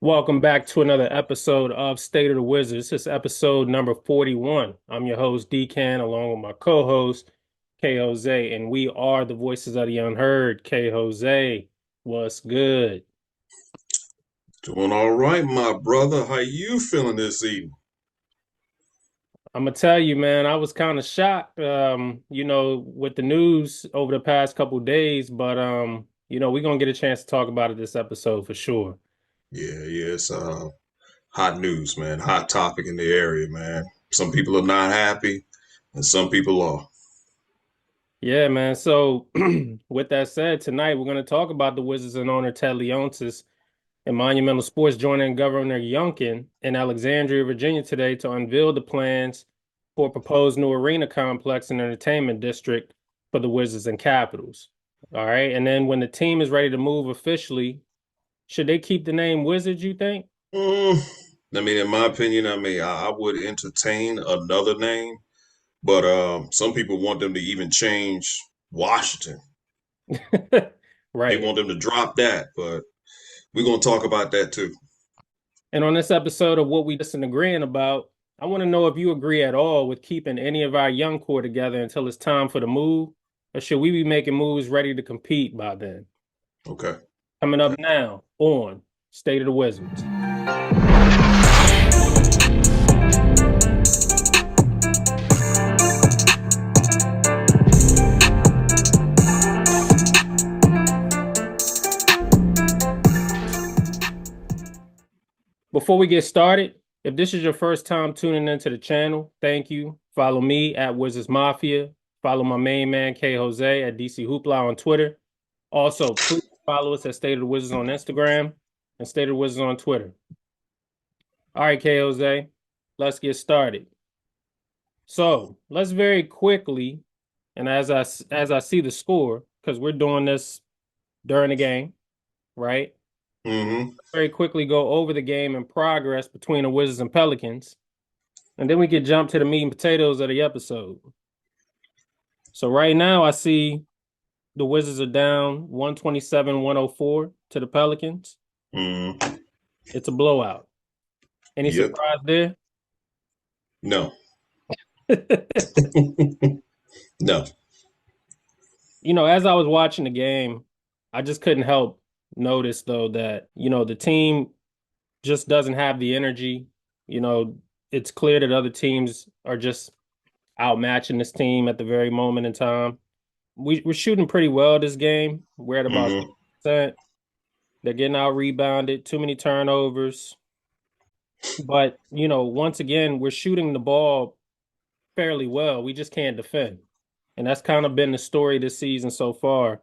Welcome back to another episode of State of the Wizards. This is episode number 41. I'm your host, Decan, along with my co-host, K Jose, and we are the voices of the unheard. K Jose, what's good? Doing all right, my brother. How you feeling this evening? I'm gonna tell you, man, I was kind of shocked, with the news over the past couple days, but we're gonna get a chance to talk about it this episode for sure. Yeah, it's hot news, man. Hot topic in the area, man. Some people are not happy, and some people are. Yeah, man. So, with that said, tonight we're going to talk about the Wizards and owner Ted Leonsis and Monumental Sports joining Governor Youngkin in Alexandria, Virginia today to unveil the plans for a proposed new arena complex and entertainment district for the Wizards and Capitals. All right. And then when the team is ready to move officially, should they keep the name Wizards, you think? Mm, in my opinion, I would entertain another name, but some people want them to even change Washington. They Right. want them to drop that, but we're gonna talk about that too. And on this episode of what we just agreeing about, I want to know if you agree at all with keeping any of our young core together until it's time for the move, or should we be making moves ready to compete by then? Okay. Coming up Okay. now on State of the Wizards. Before we get started, if this is your first time tuning into the channel, thank you. Follow me at Wizards Mafia. Follow my main man, K Jose, at DC Hoopla on Twitter. Also, please follow us at State of the Wizards on Instagram and State of the Wizards on Twitter. All right, K Jose, let's get started. So let's very quickly, and as I see the score, because we're doing this during the game, right? Mm-hmm. Very quickly go over the game and progress between the Wizards and Pelicans. And then we could jump to the meat and potatoes of the episode. So right now I see the Wizards are down 127-104 to the Pelicans. Mm-hmm. It's a blowout. Any Yep. surprise there? No. No. As I was watching the game, I just couldn't help notice though that, the team just doesn't have the energy. You know, it's clear that other teams are just outmatching this team at the very moment in time. We're shooting pretty well this game. We're at about Mm-hmm. 60%. They're getting out rebounded, too many turnovers. But, once again, we're shooting the ball fairly well. We just can't defend. And that's kind of been the story this season so far.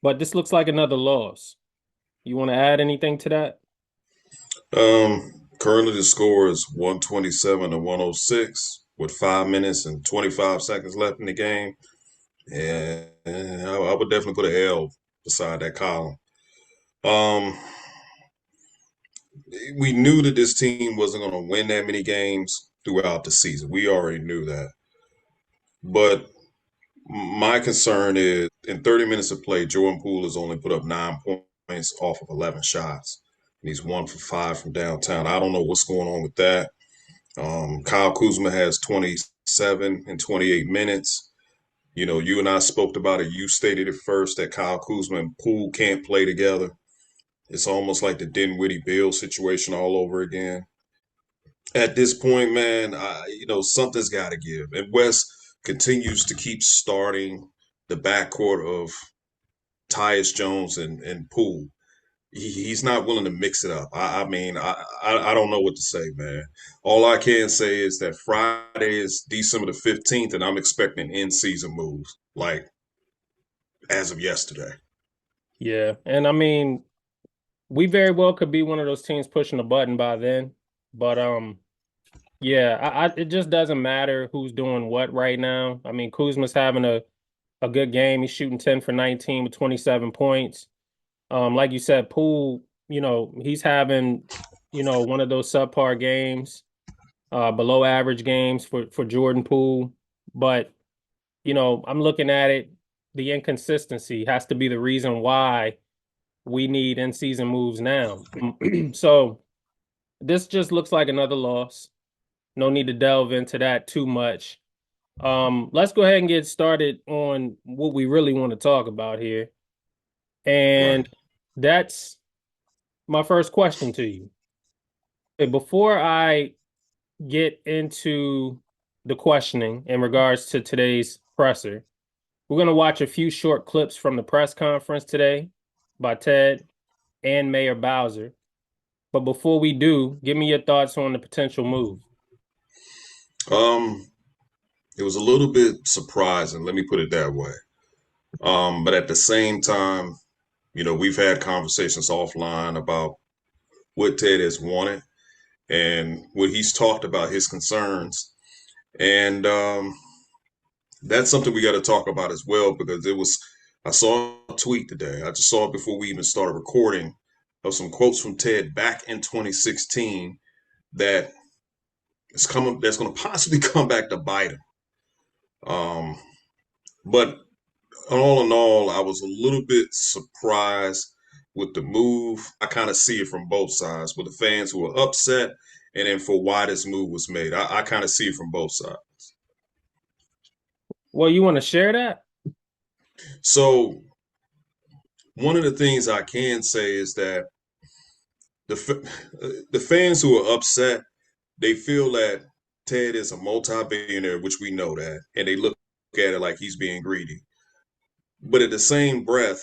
But this looks like another loss. You want to add anything to that? Currently the score is 127 to 106 with 5 minutes and 25 seconds left in the game. And I would definitely put an L beside that column. Um, we knew that this team wasn't going to win that many games throughout the season. We already knew that. But my concern is in 30 minutes of play, Jordan Poole has only put up 9 points off of 11 shots. And he's 1 for 5 from downtown. I don't know what's going on with that. Kyle Kuzma has 27 in 28 minutes. You know, you and I spoke about it. You stated it first that Kyle Kuzma and Poole can't play together. It's almost like the Dinwiddie Bill situation all over again. At this point, man, something's got to give. And West continues to keep starting the backcourt of Tyus Jones and Poole. He's not willing to mix it up. I don't know what to say, man. All I can say is that Friday is December the 15th, and I'm expecting in-season moves, like as of yesterday. Yeah. And I mean, we very well could be one of those teams pushing the button by then. But yeah, it just doesn't matter who's doing what right now. I mean, Kuzma's having a good game. He's shooting 10 for 19 with 27 points. Like you said, Poole, he's having, one of those subpar games, below average games for Jordan Poole. But, I'm looking at it, the inconsistency has to be the reason why we need in-season moves now. So this just looks like another loss. No need to delve into that too much. Let's go ahead and get started on what we really want to talk about here. And Right. that's my first question to you. Before I get into the questioning in regards to today's presser, we're going to watch a few short clips from the press conference today by Ted and Mayor Bowser. But before we do, give me your thoughts on the potential move. Um, it was a little bit surprising, let me put it that way. But at the same time, we've had conversations offline about what Ted has wanted and what he's talked about his concerns. And that's something we got to talk about as well because I saw a tweet today. I just saw it before we even started recording of some quotes from Ted back in 2016 that that's going to possibly come back to bite him. But all in all, I was a little bit surprised with the move. I kind of see it from both sides, with the fans who are upset, and then for why this move was made. I kind of see it from both sides. Well, you want to share that? So one of the things I can say is that the fans who are upset, they feel that Ted is a multi-billionaire, which we know that, and they look at it like he's being greedy. But at the same breath,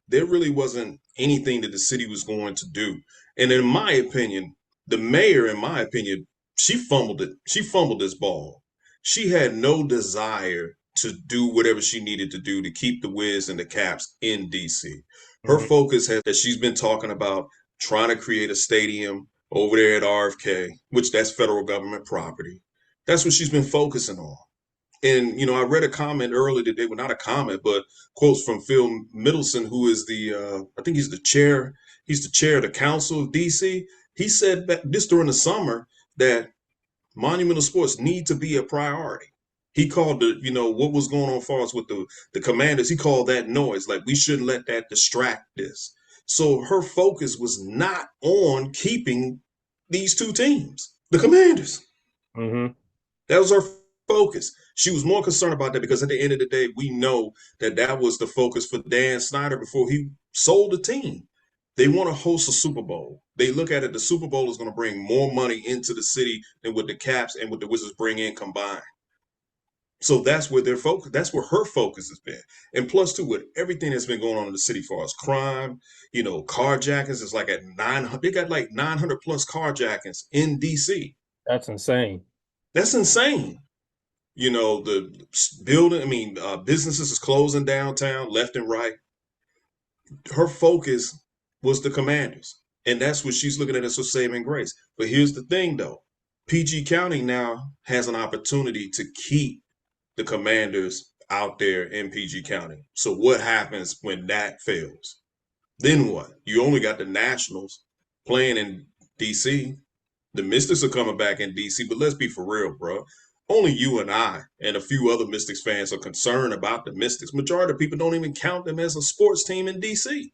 there really wasn't anything that the city was going to do. And in my opinion, the mayor, in my opinion, she fumbled it. She fumbled this ball. She had no desire to do whatever she needed to do to keep the Wiz and the Caps in DC. Her Mhm. focus has that she's been talking about trying to create a stadium over there at RFK, which that's federal government property. That's what she's been focusing on. And I read a comment earlier today, well, not a comment, but quotes from Phil Middleton, who is I think he's the chair. He's the chair of the council of DC. He said that this during the summer that monumental sports need to be a priority. He called what was going on far as with the Commanders. He called that noise. Like we shouldn't let that distract this. So her focus was not on keeping these two teams, the Commanders. Mhm. That was her focus. She was more concerned about that because at the end of the day, we know that that was the focus for Dan Snyder before he sold the team. They want to host a Super Bowl. They look at it, the Super Bowl is going to bring more money into the city than what the Caps and what the Wizards bring in combined. So that's where their focus, that's where her focus has been. And plus, too, with everything that's been going on in the city, far as crime, carjackings is like at 900, they got like 900 plus carjackings in DC. That's insane. That's insane. The building, businesses is closing downtown left and right. Her focus was the Commanders, and that's what she's looking at as her saving grace. But here's the thing, though: PG County now has an opportunity to keep the Commanders out there in PG County. So what happens when that fails? Then what? You only got the Nationals playing in DC. The Mystics are coming back in DC, but let's be for real, bro. Only you and I and a few other Mystics fans are concerned about the Mystics. Majority of people don't even count them as a sports team in DC.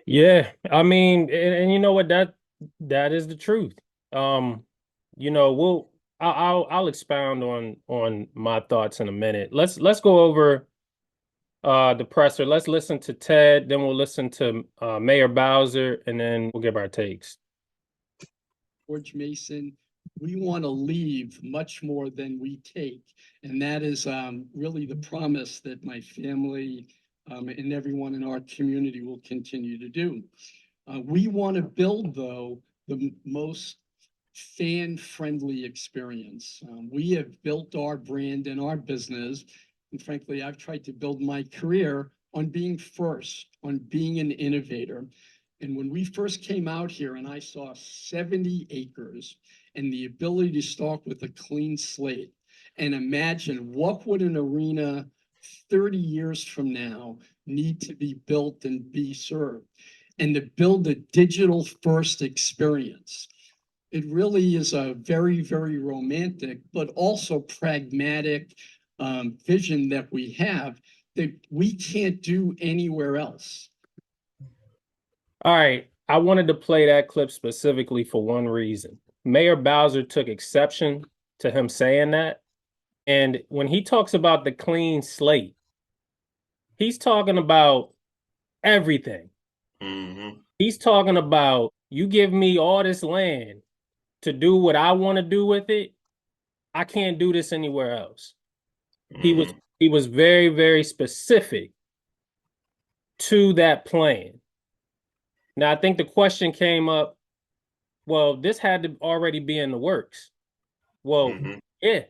Yeah, I mean, and you know what, that is the truth. Um, we'll I'll expound on my thoughts in a minute. Let's go over the presser. Let's listen to Ted, then we'll listen to Mayor Bowser, and then we'll give our takes. George Mason, we want to leave much more than we take. And that is really the promise that my family and everyone in our community will continue to do. We want to build, though, the most fan-friendly experience. We have built our brand and our business. And frankly, I've tried to build my career on being first, on being an innovator. And when we first came out here and I saw 70 acres and the ability to start with a clean slate and imagine what would an arena 30 years from now need to be built and be served, and to build a digital first experience. It really is a very, very romantic, but also pragmatic vision that we have. that we can't do anywhere else. All right. I wanted to play that clip specifically for one reason. Mayor Bowser took exception to him saying that. And when he talks about the clean slate, he's talking about everything. Mm-hmm. He's talking about, you give me all this land to do what I want to do with it. I can't do this anywhere else. Mm-hmm. He was very, very specific to that plan. Now, I think the question came up, well, this had to already be in the works. Well, Mm-hmm. yeah,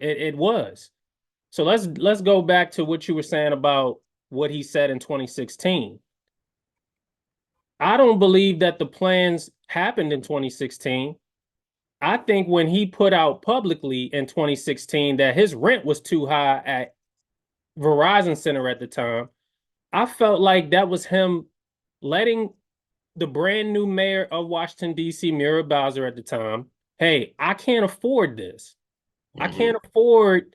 it was. So let's go back to what you were saying about what he said in 2016. I don't believe that the plans happened in 2016. I think when he put out publicly in 2016 that his rent was too high at Verizon Center at the time, I felt like that was him letting the brand new mayor of Washington, D.C., Muriel Bowser at the time, hey, I can't afford this. I can't afford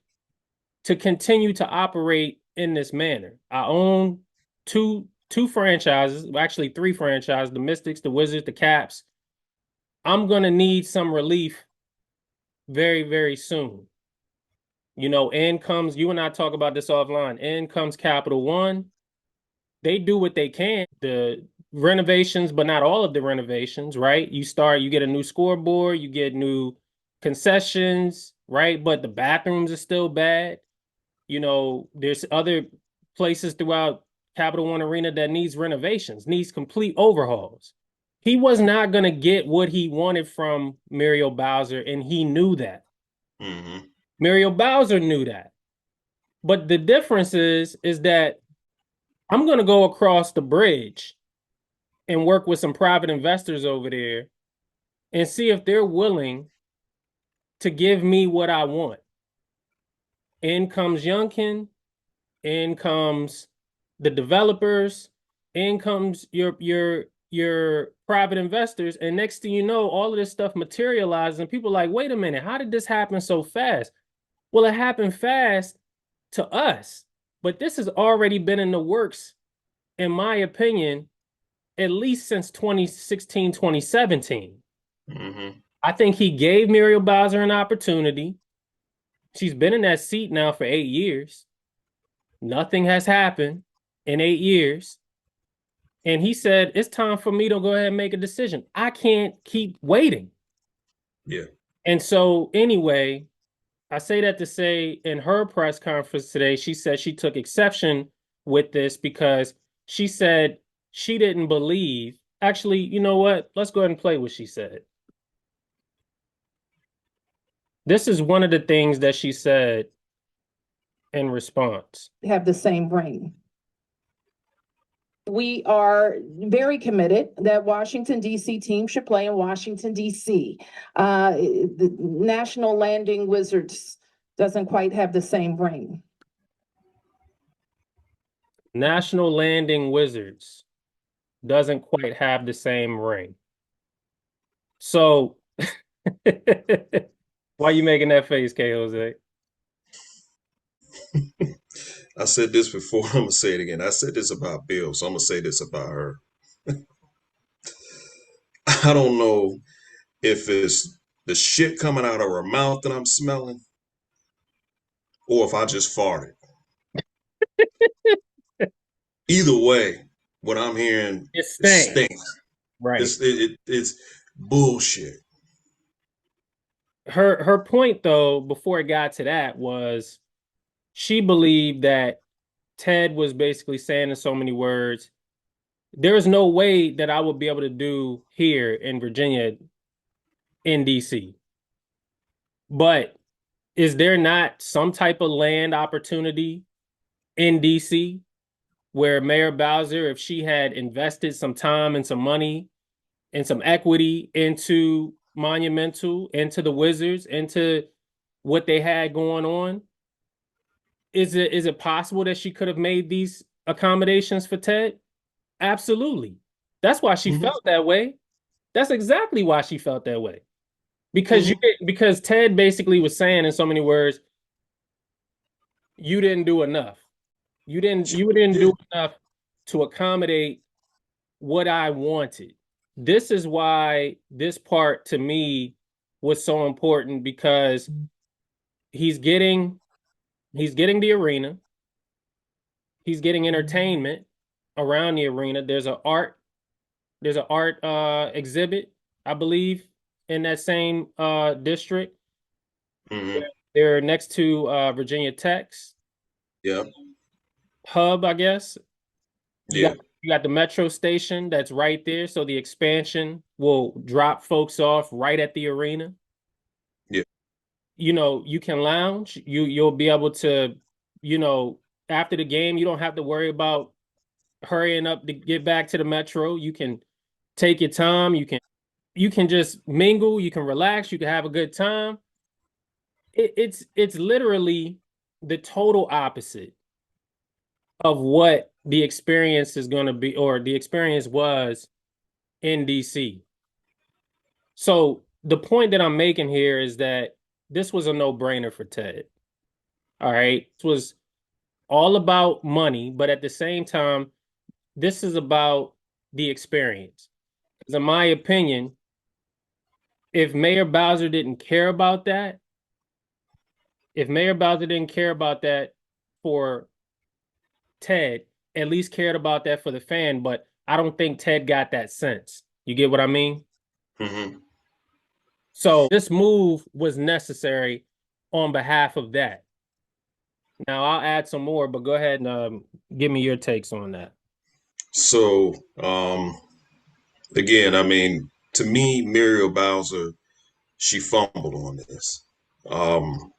to continue to operate in this manner. I own two franchises, actually three franchises, the Mystics, the Wizards, the Caps. I'm going to need some relief very, very soon. You know, in comes, you and I talk about this offline, in comes Capital One. They do what they can. The renovations, but not all of the renovations, right? You get a new scoreboard, you get new concessions, right? But the bathrooms are still bad. You know, there's other places throughout Capital One Arena that needs renovations, needs complete overhauls. He was not going to get what he wanted from Muriel Bowser, and he knew that. Mm-hmm. Muriel Bowser knew that. But the difference is that I'm going to go across the bridge and work with some private investors over there and see if they're willing to give me what I want. In comes Youngkin, in comes the developers, in comes your private investors, and next thing you know, all of this stuff materializes, and people are like, wait a minute, how did this happen so fast? Well, it happened fast to us, but this has already been in the works, in my opinion, at least since 2016, 2017. Mm-hmm. I think he gave Muriel Bowser an opportunity. She's been in that seat now for 8 years. Nothing has happened in 8 years. And he said, it's time for me to go ahead and make a decision. I can't keep waiting. Yeah. And so anyway, I say that to say in her press conference today, she said she took exception with this because she said she didn't believe. Actually, you know what? Let's go ahead and play what she said. This is one of the things that she said in response. Have the same ring. We are very committed that Washington, D.C. team should play in Washington, D.C. The National Landing Wizards doesn't quite have the same ring. National Landing Wizards doesn't quite have the same ring. So, why are you making that face, K. Jose? I said this before. I'm gonna say it again. I said this about Bill, so I'm gonna say this about her. I don't know if it's the shit coming out of her mouth that I'm smelling, or if I just farted. Either way, what I'm hearing It stinks. stinks. Right. It's bullshit. Her point, though, before it got to that, was she believed that Ted was basically saying in so many words, there is no way that I would be able to do here in Virginia, in DC. But is there not some type of land opportunity in DC where Mayor Bowser, if she had invested some time and some money and some equity into Monumental, into the Wizards, into what they had going on, is it possible that she could have made these accommodations for Ted? Absolutely. That's why she felt that way. That's exactly why she felt that way. Because because Ted basically was saying in so many words, you didn't do enough. You didn't Yeah. do enough to accommodate what I wanted. This is why this part to me was so important because he's getting the arena, he's getting entertainment around the arena. There's an art exhibit, I believe, in that same district. Hmm. They're next to Virginia Tech's Yeah. hub, I guess. You Yeah. got you got the metro station that's right there, so the expansion will drop folks off right at the arena. Yeah. You know, you can lounge. You'll be able to, you know, after the game, you don't have to worry about hurrying up to get back to the metro. You can take your time. You can just mingle. You can relax. You can have a good time. It's literally the total opposite of what the experience is going to be, or the experience was in DC. So the point that I'm making here is that this was a no-brainer for Ted. All right. This was all about money, but at the same time, this is about the experience. Because in my opinion, if Mayor Bowser didn't care about that, if Mayor Bowser didn't care about that for Ted, at least cared about that for the fan, but I don't think Ted got that sense. You get what I mean? Hmm. So this move was necessary on behalf of that. Now I'll add some more, but go ahead and give me your takes on that. So, again, I mean, to me, Muriel Bowser, she fumbled on this. Um,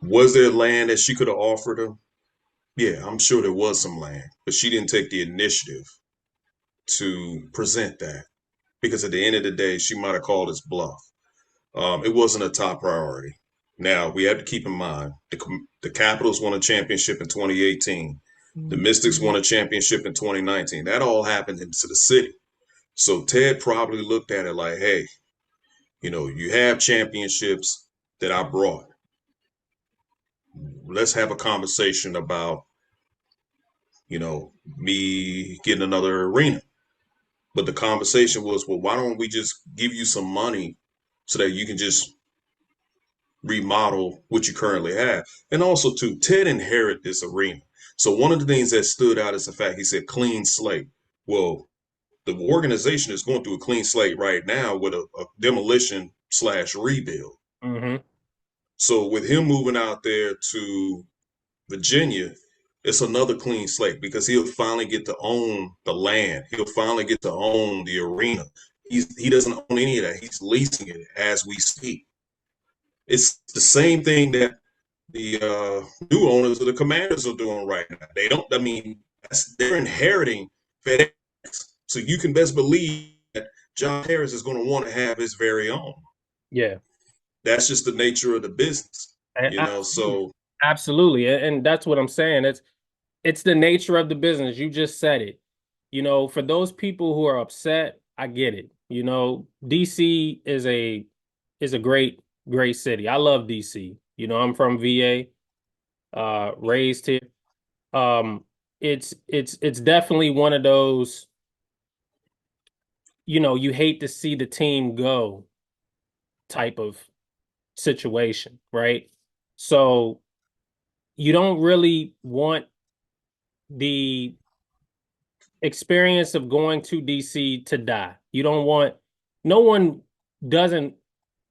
was there land that she could have offered him? Yeah, I'm sure there was some land, but she didn't take the initiative to present that because at the end of the day, she might have called his bluff. It wasn't a top priority. Now, we have to keep in mind the Capitals won a championship in 2018. The Mystics won a championship in 2019. That all happened into the city. So Ted probably looked at it like, hey, you have championships that I brought. Let's have a conversation about, me getting another arena. But the conversation was, well, why don't we just give you some money so that you can just remodel what you currently have? And also, too, Ted inherited this arena. So one of the things that stood out is the fact he said clean slate. Well, the organization is going through a clean slate right now with a demolition / rebuild. Mm-hmm. So with him moving out there to Virginia, it's another clean slate because he'll finally get to own the land. He'll finally get to own the arena. He doesn't own any of that. He's leasing it as we speak. It's the same thing that the new owners of the Commanders are doing right now. They don't. I mean, they're inheriting FedEx, so you can best believe that John Harris is going to want to have his very own. Yeah. That's just the nature of the business, Absolutely. So Absolutely. And that's what I'm saying. It's the nature of the business. You just said it. You know, for those people who are upset, I get it. You know, DC is a great city. I love DC. You know, I'm from VA, raised here. It's definitely one of those, you know, you hate to see the team go type of situation, right? So you don't really want the experience of going to DC to die. You don't want, no one doesn't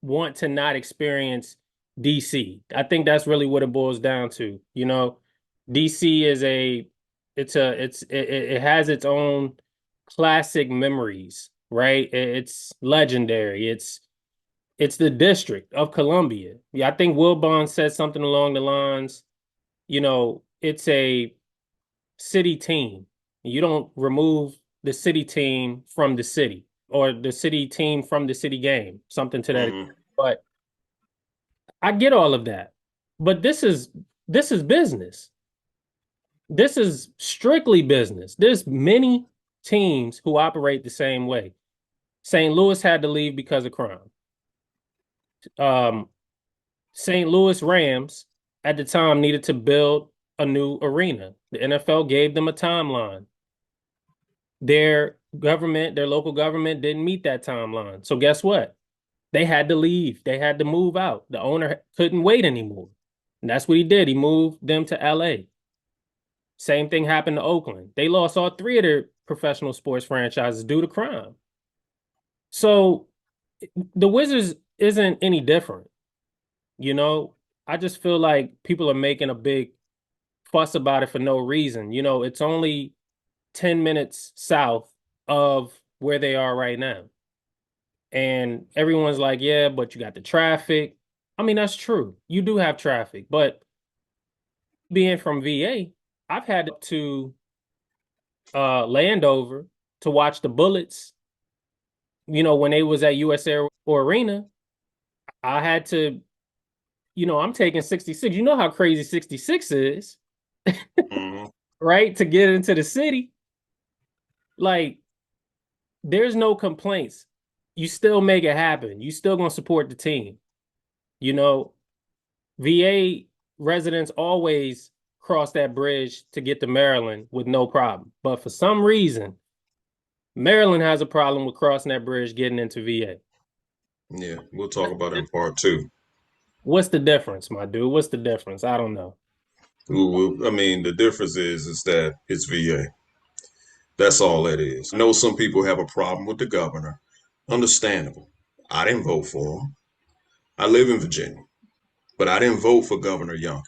want to not experience DC. I think that's really what it boils down to. You know, DC is it has its own classic memories, right? It's legendary. It's the District of Columbia. Yeah, I think Wilbon said something along the lines, you know, it's a city team. You don't remove the city team from the city or the city team from the city game, something to that. mhm. But I get all of that. But this is business. This is strictly business. There's many teams who operate the same way. St. Louis had to leave because of crime. St. Louis Rams at the time needed to build a new arena. The NFL gave them a timeline. Their government, their local government didn't meet that timeline. So guess what? They had to leave. They had to move out. The owner couldn't wait anymore. And that's what he did. He moved them to LA. Same thing happened to Oakland. They lost all three of their professional sports franchises due to crime. So the Wizards isn't any different. You know, I just feel like people are making a big fuss about it for no reason. You know, it's only 10 minutes south of where they are right now. And everyone's like, yeah, but you got the traffic. I mean, that's true. You do have traffic, but being from VA, I've had to Landover to watch the Bullets. You know, when they was at US Air Arena, I had to, you know, I'm taking 66. You know how crazy 66 is, Mhm. right? To get into the city. Like, there's no complaints. You still make it happen. You still gonna support the team. You know, VA residents always cross that bridge to get to Maryland with no problem. But for some reason, Maryland has a problem with crossing that bridge getting into VA. Yeah, we'll talk about it in part two. What's the difference, my dude? What's the difference? I don't know. I mean, the difference is that it's VA. That's all that is. I know some people have a problem with the governor. Understandable. I didn't vote for him. I live in Virginia, but I didn't vote for Governor Youngkin.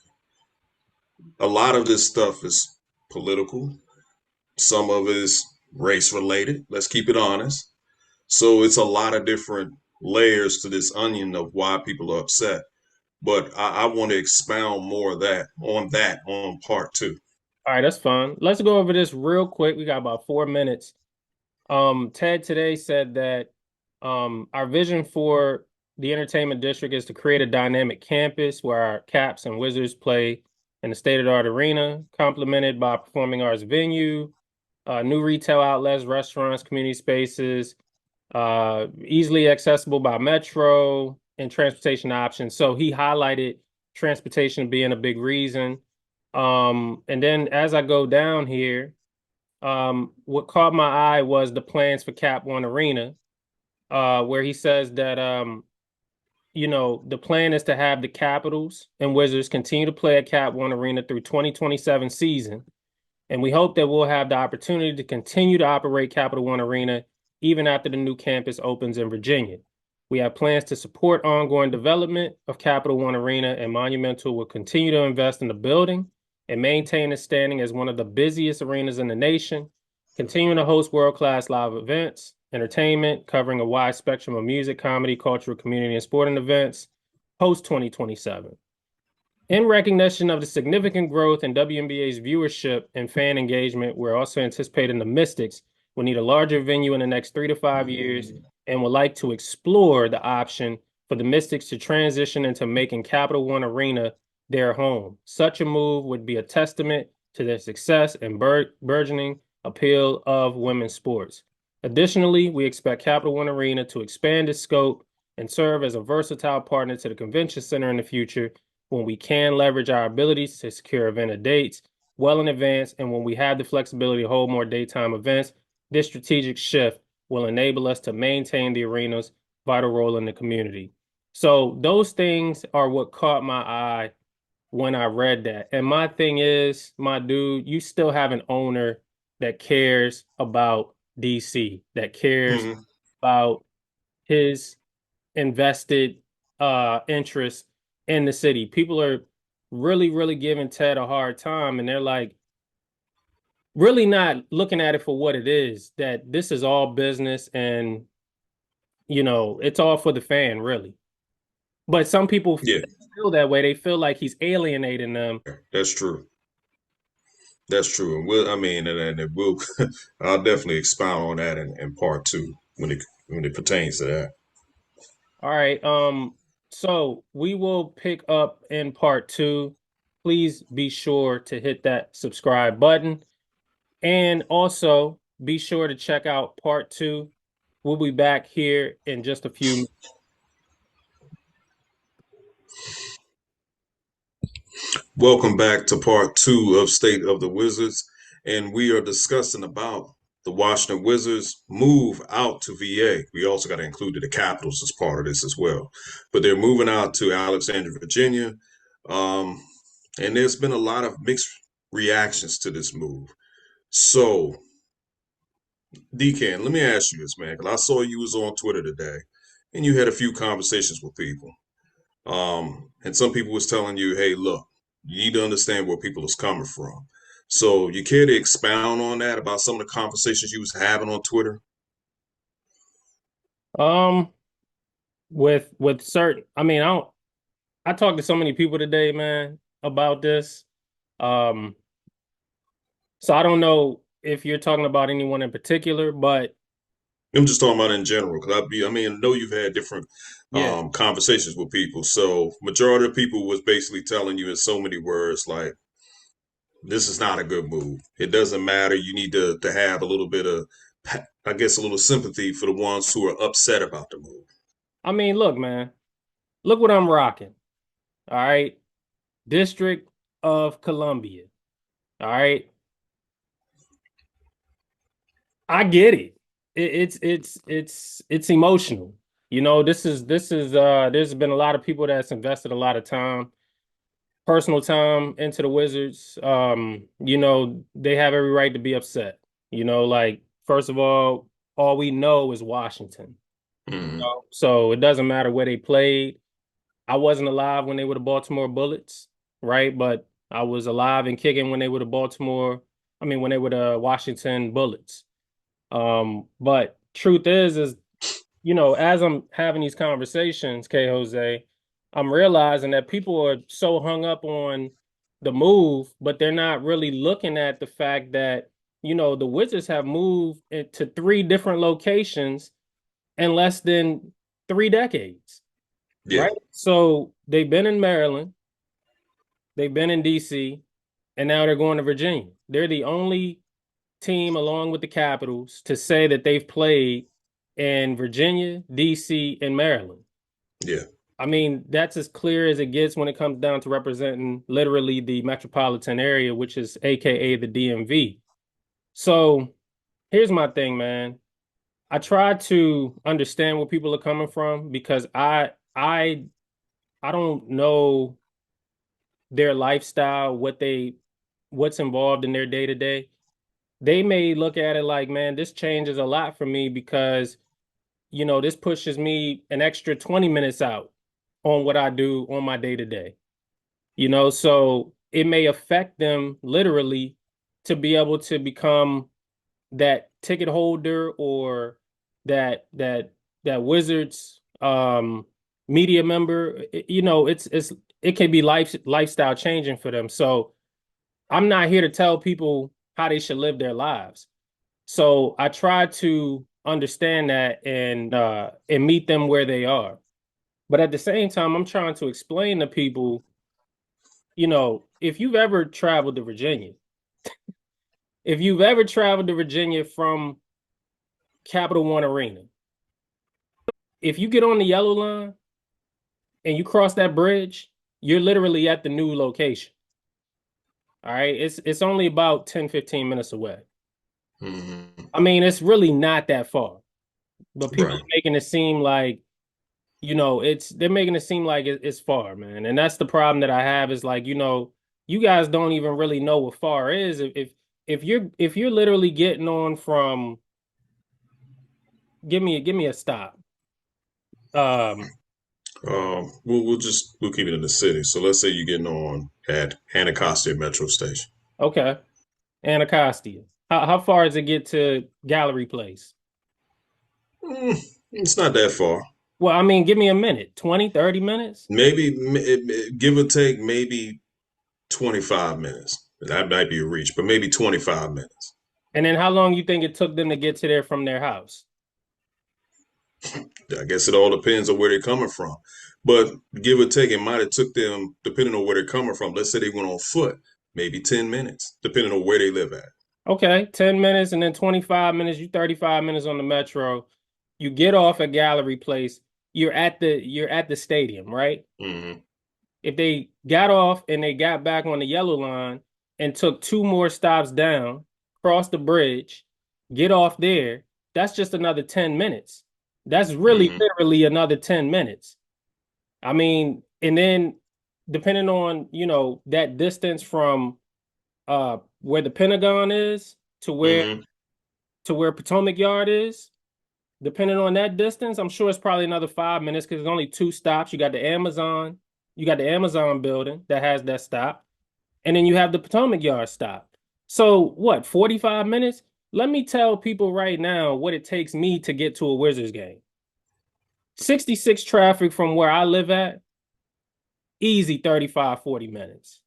A lot of this stuff is political. Some of it is race related. Let's keep it honest. So it's a lot of different layers to this onion of why people are upset. But I want to expound more of that on part two. All right, that's fine. Let's go over this real quick. We got about 4 minutes. Ted today said that our vision for the entertainment district is to create a dynamic campus where our Caps and Wizards play in a state-of-the-art arena, complemented by a performing arts venue, new retail outlets, restaurants, community spaces, easily accessible by metro, and transportation options. So he highlighted transportation being a big reason. And then as I go down here, what caught my eye was the plans for Cap One Arena, where he says that you know, the plan is to have the Capitals and Wizards continue to play at Cap One Arena through 2027 season. And we hope that we'll have the opportunity to continue to operate Capital One Arena even after the new campus opens in Virginia. We have plans to support ongoing development of Capital One Arena, and Monumental will continue to invest in the building and maintain its standing as one of the busiest arenas in the nation, continuing to host world-class live events, entertainment, covering a wide spectrum of music, comedy, cultural, community, and sporting events post 2027. In recognition of the significant growth in WNBA's viewership and fan engagement, we're also anticipating the Mystics will need a larger venue in the next 3 to 5 years and would like to explore the option for the Mystics to transition into making Capital One Arena their home. Such a move would be a testament to their success and burgeoning appeal of women's sports. Additionally, we expect Capital One Arena to expand its scope and serve as a versatile partner to the convention center in the future when we can leverage our abilities to secure event dates well in advance, and when we have the flexibility to hold more daytime events. This strategic shift will enable us to maintain the arena's vital role in the community. So those things are what caught my eye when I read that. And my thing is, my dude, you still have an owner that cares about DC, that cares Mhm. about his invested interest in the city. People are really, really giving Ted a hard time, and they're like really not looking at it for what it is, that this is all business and you know, it's all for the fan, really. But some people Yeah, feel that way. They feel like he's alienating them. that's true. That's true. And we'll, I mean, and it will, I'll definitely expound on that in part two when it pertains to that. All right. So we will pick up in part 2. Please be sure to hit that subscribe button. And also be sure to check out part 2. We'll be back here in just a few minutes. Welcome back to part 2 of State of the Wizards, and we are discussing about the Washington Wizards move out to VA. We also got to include the Capitals as part of this as well, but they're moving out to Alexandria, Virginia, and there's been a lot of mixed reactions to this move. So, Decan, let me ask you this, man, because I saw you was on Twitter today, and you had a few conversations with people. And some people was telling you, hey, look, you need to understand where people is coming from. So you care to expound on that about some of the conversations you was having on Twitter? Um, with certain, I talked to so many people today, man, about this. So I don't know if you're talking about anyone in particular, but I'm just talking about in general, because I know you've had different yeah, conversations with people. So majority of people was basically telling you in so many words, like, this is not a good move. It doesn't matter. You need to have a little bit of, I guess, a little sympathy for the ones who are upset about the move. look, man, look what I'm rocking. All right. District of Columbia. All right. I get it. It's emotional. You know, this is there's been a lot of people that's invested a lot of time, personal time into the Wizards. You know, they have every right to be upset. You know, like first of all we know is Washington. You Mm-hmm. know? So it doesn't matter where they played. I wasn't alive when they were the Baltimore Bullets, right? But I was alive and kicking when they were when they were the Washington Bullets. But truth is, you know, as I'm having these conversations, K Jose, I'm realizing that people are so hung up on the move, but they're not really looking at the fact that, you know, the Wizards have moved to 3 different locations in less than 3 decades, Yeah. right? So they've been in Maryland, they've been in DC, and now they're going to Virginia. They're the only team, along with the Capitals, to say that they've played in Virginia, DC, and Maryland. Yeah. I mean, that's as clear as it gets when it comes down to representing literally the metropolitan area, which is AKA the DMV. So here's my thing, man. I try to understand where people are coming from because I don't know their lifestyle, what's involved in their day to day. They may look at it like, man, this changes a lot for me because, you know, this pushes me an extra 20 minutes out on what I do on my day to day. You know, so it may affect them literally to be able to become that ticket holder or that Wizards media member. You know, it can be lifestyle changing for them. So I'm not here to tell people how they should live their lives. So I try to understand that and meet them where they are. But at the same time, I'm trying to explain to people, you know, if you've ever traveled to Virginia, if you've ever traveled to Virginia from Capital One Arena, if you get on the yellow line and you cross that bridge, you're literally at the new location. All right. It's only about 10, 15 minutes away. Mm-hmm. I mean, it's really not that far. But people Right. are making it seem like, you know, they're making it seem like it's far, man. And that's the problem that I have is like, you know, you guys don't even really know what far is. If you're literally getting on from give me a stop. We'll keep it in the city. So let's say you're getting on at Anacostia Metro Station. Okay. Anacostia. How far does it get to Gallery Place? It's not that far. Well, I mean, give me a minute. 20, 30 minutes? Maybe give or take, maybe 25 minutes. That might be a reach, but maybe 25 minutes. And then how long you think it took them to get to there from their house? I guess it all depends on where they're coming from. But give or take, it might have took them, depending on where they're coming from. Let's say they went on foot, maybe 10 minutes, depending on where they live at. Okay, 10 minutes and then 25 minutes, you 35 minutes on the metro. You get off at Gallery Place. You're at the stadium, right? Mm-hmm. if they got off and they got back on the yellow line and took 2 more stops down, cross the bridge, get off there, that's just another 10 minutes. That's really literally another 10 minutes. I mean, and then depending on, that distance from where the Pentagon is to where Potomac Yard is, depending on that distance, I'm sure it's probably another 5 minutes because there's only 2 stops. You got the Amazon building that has that stop, and then you have the Potomac Yard stop. So what, 45 minutes? Let me tell people right now what it takes me to get to a Wizards game. 66 traffic from where I live at, easy 35, 40 minutes.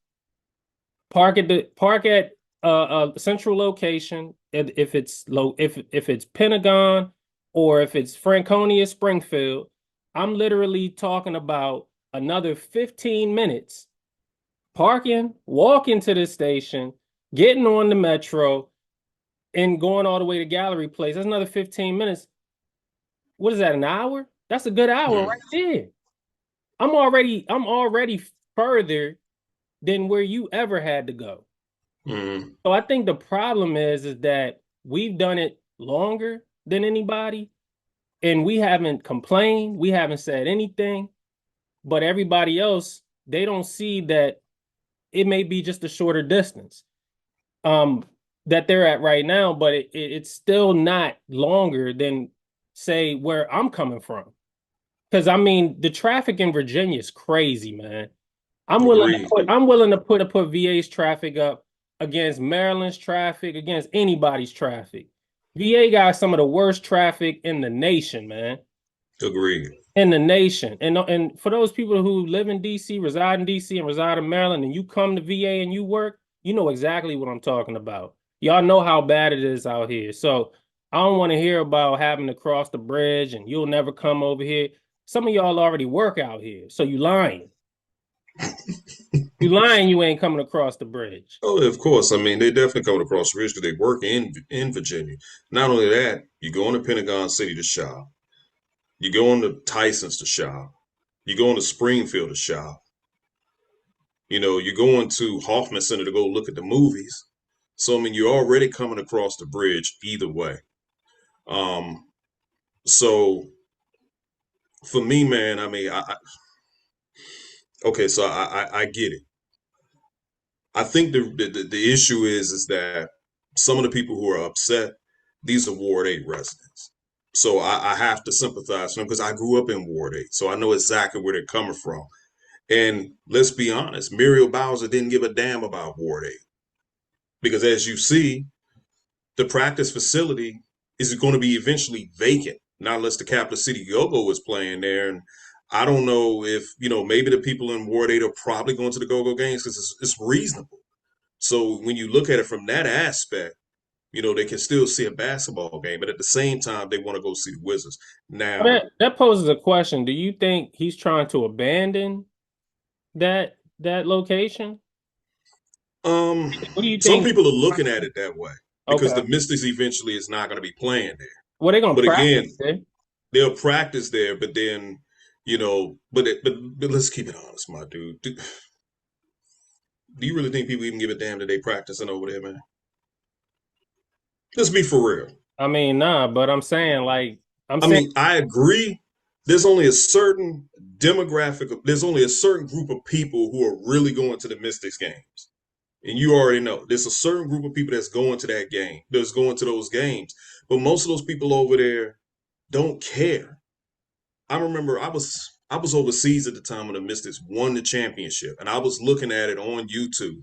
Park at a central location, if it's Pentagon or if it's Franconia, Springfield. I'm literally talking about another 15 minutes parking, walking to the station, getting on the metro, and going all the way to Gallery Place. That's another 15 minutes. What is that, an hour? That's a good hour right there. I'm already further than where you ever had to go. So I think the problem is that we've done it longer than anybody, and we haven't complained. We haven't said anything, but everybody else, they don't see that it may be just a shorter distance that they're at right now, but it's still not longer than, say, where I'm coming from. Because I mean, the traffic in Virginia is crazy, man. I'm willing to put VA's traffic up against Maryland's traffic, against anybody's traffic. VA got some of the worst traffic in the nation, man. Agreed. In the nation. And for those people who live in DC, reside in DC, and reside in Maryland, and you come to VA and you work, you know exactly what I'm talking about. Y'all know how bad it is out here. So I don't want to hear about having to cross the bridge and you'll never come over here. Some of y'all already work out here, so you lying. You lying, you ain't coming across the bridge. Oh, of course. I mean, they definitely coming across the bridge because they work in Virginia. Not only that, you go into Pentagon City to shop. You go into Tyson's to shop. You go into Springfield to shop. You're going to Hoffman Center to go look at the movies. So, I mean, you're already coming across the bridge either way. So for me, man, I mean, okay, so I get it. I think the issue is that some of the people who are upset, these are Ward 8 residents. So I have to sympathize with them because I grew up in Ward 8. So I know exactly where they're coming from. And let's be honest, Muriel Bowser didn't give a damn about Ward 8. Because as you see, the practice facility is going to be eventually vacant, not unless the Capital City Go-Go is playing there. And I don't know if, maybe the people in Ward 8 are probably going to the Go-Go games because it's reasonable. So when you look at it from that aspect, they can still see a basketball game, but at the same time, they want to go see the Wizards. Now, that poses a question. Do you think he's trying to abandon that location? What do you think? Some people are looking at it that way because the Mystics eventually is not going to be playing there. Well, they're going to practice again, there. They'll practice there, but then, but let's keep it honest, my dude. Do you really think people even give a damn that they practicing over there, man? Let's be for real. I mean, nah, but I'm saying, I agree. There's only a certain demographic. There's only a certain group of people who are really going to the Mystics games. And you already know there's a certain group of people that's going to that game, that's going to those games. But most of those people over there don't care. I remember I was overseas at the time when the Mystics won the championship, and I was looking at it on YouTube.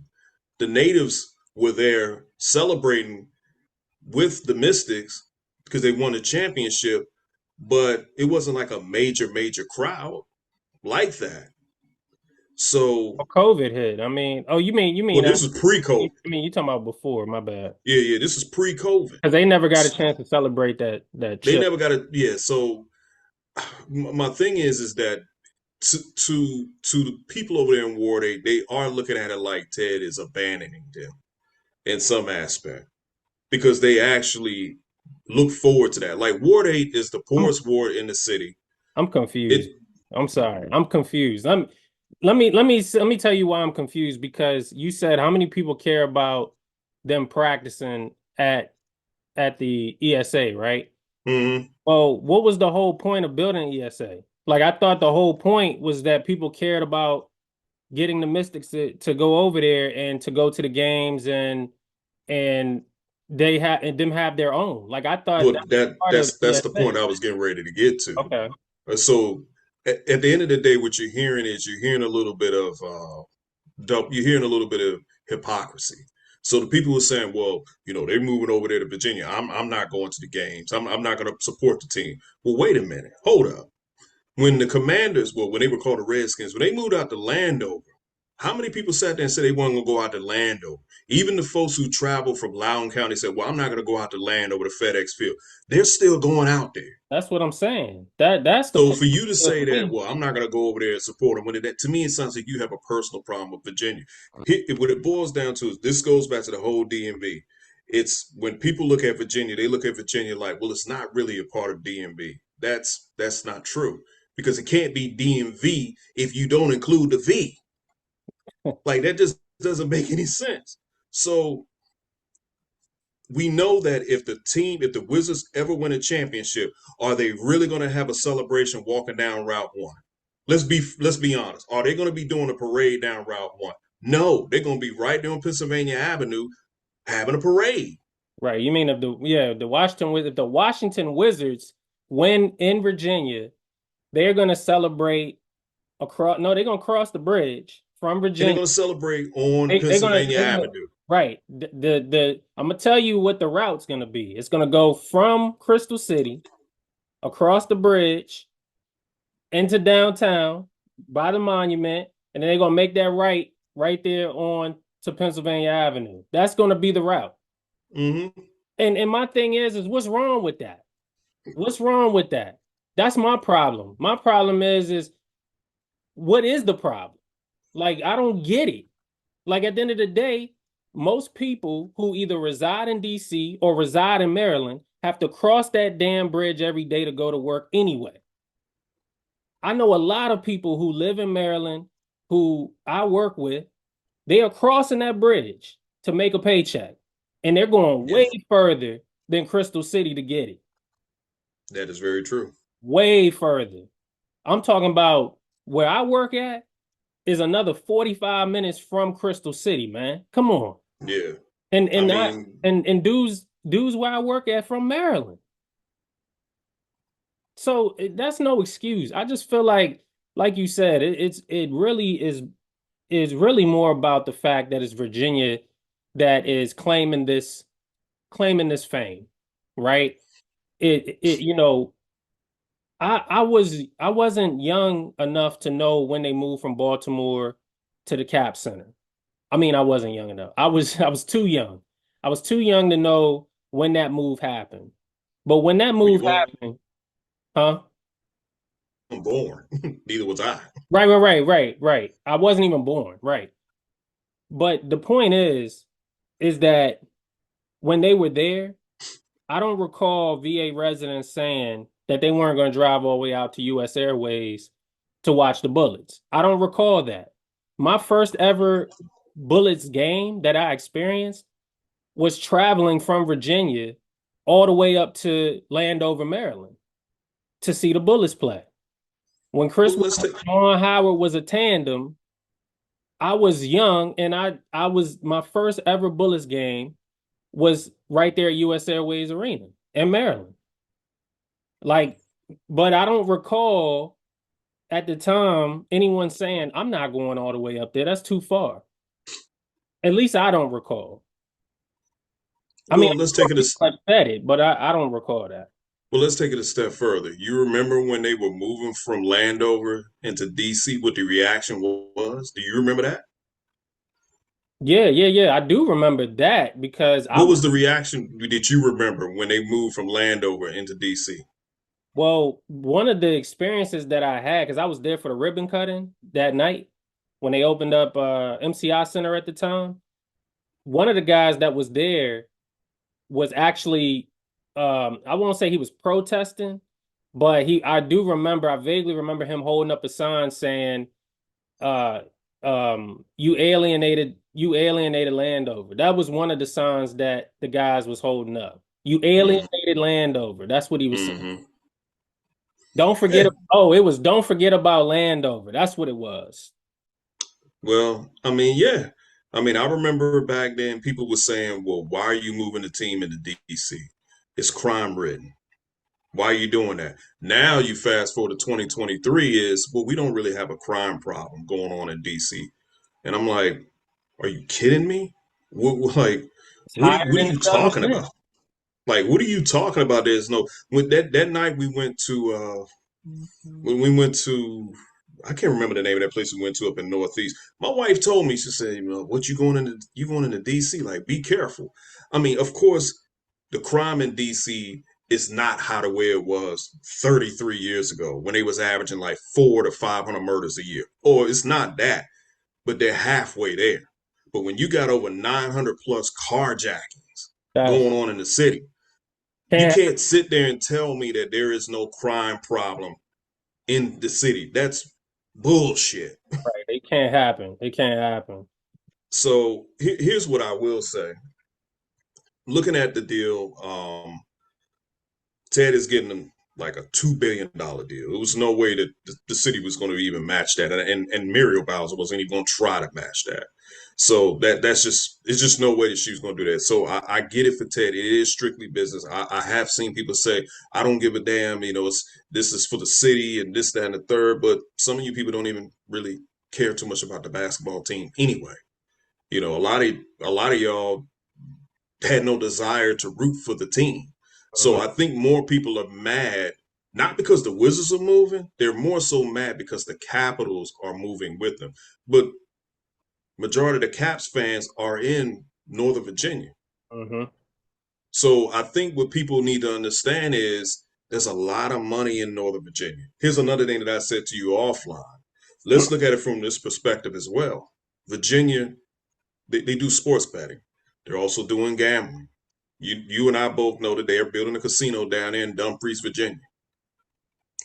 The natives were there celebrating with the Mystics because they won the championship, but it wasn't like a major crowd like that. So COVID hit. I mean, you mean? Well, this is pre-COVID. I mean, you talking about before? My bad. Yeah, this is pre-COVID. Because they never got a chance to celebrate that. They never got it. Yeah. So my thing is that to the people over there in Ward 8, they are looking at it like Ted is abandoning them in some aspect because they actually look forward to that. Like Ward 8 is the poorest ward in the city. I'm confused. I'm sorry. I'm confused. Let me tell you why I'm confused, because you said how many people care about them practicing at the ESA, right? Hmm. Well, what was the whole point of building ESA? Like, I thought the whole point was that people cared about getting the Mystics to go over there and to go to the games, and they have and them have their own. Like, I thought Well, that was part of that's the ESA. point I was getting ready to get to. Okay. So at the end of the day, what you're hearing is you're hearing a little bit of you're hearing a little bit of hypocrisy. So the people were saying, well, they're moving over there to Virginia. I'm not going to the games. I'm not going to support the team. Well, wait a minute. Hold up. When the Commanders, well, when they were called the Redskins, when they moved out to Landover, how many people sat there and said they weren't going to go out to Landover? Even the folks who traveled from Loudoun County said, well, I'm not going to go out to Landover to FedEx Field. They're still going out there. That's what I'm saying. That's the So point for you to for say that, me. well, I'm not going to go over there and support them, to me, it sounds like you have a personal problem with Virginia. What it boils down to is this goes back to the whole DMV. It's when people look at Virginia, they look at Virginia like, well, it's not really a part of DMV. That's not true, because it can't be DMV if you don't include the V. Like, that just doesn't make any sense. So we know that if the Wizards ever win a championship, are they really going to have a celebration walking down Route One? Let's be honest. Are they going to be doing a parade down Route One? No, they're going to be right there on Pennsylvania Avenue having a parade. Right. You mean if the Washington Wizards win in Virginia, they're gonna celebrate across no, they're gonna cross the bridge from And they're Virginia. going to celebrate on They're Pennsylvania gonna Avenue. right. The I'm gonna tell you what the route's gonna be. It's gonna go from Crystal City across the bridge into downtown by the monument, and then they're gonna make that right there on to Pennsylvania Avenue. That's gonna be the route. Hmm. And my thing is what's wrong with that? What's wrong with that? That's my problem. My problem is what is the problem? Like, I don't get it. Like, at the end of the day, most people who either reside in DC or reside in Maryland have to cross that damn bridge every day to go to work anyway. I know a lot of people who live in Maryland who I work with, they are crossing that bridge to make a paycheck, and they're going way Yes, further than Crystal City to get it. that is very true. Way further. I'm talking about where I work at is another 45 minutes from Crystal City, man. Come on. Yeah. And I and I mean, and dudes where I work at from Maryland. So that's no excuse. I just feel like you said, it really is really more about the fact that it's Virginia that is claiming this fame, right? It I wasn't young enough to know when they moved from Baltimore to the Cap Center. I mean, I wasn't young enough. I was too young. I was too young to know when that move happened. But when that were move you happened, huh? born? Neither was I. Right. I wasn't even born, right. But the point is that when they were there, I don't recall VA residents saying that they weren't going to drive all the way out to US Airways to watch the Bullets. I don't recall that. My first ever Bullets game that I experienced was traveling from Virginia all the way up to Landover, Maryland to see the Bullets play. When Chris Well, Webber let's take. and Juwan Howard was a tandem, I was young, and I was my first ever Bullets game was right there at US Airways Arena in Maryland. Like, but I don't recall at the time anyone saying I'm not going all the way up there. That's too far. At least I don't recall. I mean, Well, I'm let's sure take it. people have said it, but I don't recall that. Well, let's take it a step further. You remember when they were moving from Landover into DC, what the reaction was? Do you remember that? Yeah. I do remember that because I What was was the reaction that you remember when they moved from Landover into DC? well, one of the experiences that I had, because I was there for the ribbon cutting that night when they opened up MCI Center at the time. One of the guys that was there was actually I won't say he was protesting, but I vaguely remember him holding up a sign saying uh you alienated Landover. That was one of the signs that the guys was holding up. You alienated Landover. That's what he was saying. Mm-hmm. Don't forget. Yeah. It was don't forget about Landover. That's what it was. Well, I mean, yeah. I mean, I remember back then people were saying, well, why are you moving the team into DC? It's crime ridden. Why are you doing that? Now you fast forward to 2023 is, well, we don't really have a crime problem going on in DC. And I'm like, are you kidding me? Like, It's higher what are than you it's ever talking been. about? Like, what are you talking about? There's no, when that night we went to, when we went to, I can't remember the name of that place we went to up in Northeast. My wife told me, she said, what you going into DC? Like, be careful. I mean, of course, the crime in DC is not how the way it was 33 years ago when they was averaging like 400 to 500 murders a year. Or it's not that, but they're halfway there. But when you got over 900 plus carjackings That's going on in the city, you can't can't sit there and tell me that there is no crime problem in the city. That's bullshit. right. It can't happen. It can't happen. So here's what I will say. Looking at the deal, Ted is getting them like a $2 billion deal. It was no way that the city was going to even match that, and Muriel Bowser wasn't even going to try to match that. So that's just it's just no way that she was going to do that. So I get it for Ted. It is strictly business. I have seen people say I don't give a damn. This is for the city and this, that, and the third. But some of you people don't even really care too much about the basketball team anyway. A lot of y'all had no desire to root for the team. So Mhm. I think more people are mad, not because the Wizards are moving, they're more so mad because the Capitals are moving with them. But majority of the Caps fans are in Northern Virginia. Mhm. So I think what people need to understand is there's a lot of money in Northern Virginia. Here's another thing that I said to you offline. Let's look at it from this perspective as well. Virginia, they do sports betting. They're also doing gambling. You and I both know that they are building a casino down there in Dumfries, Virginia.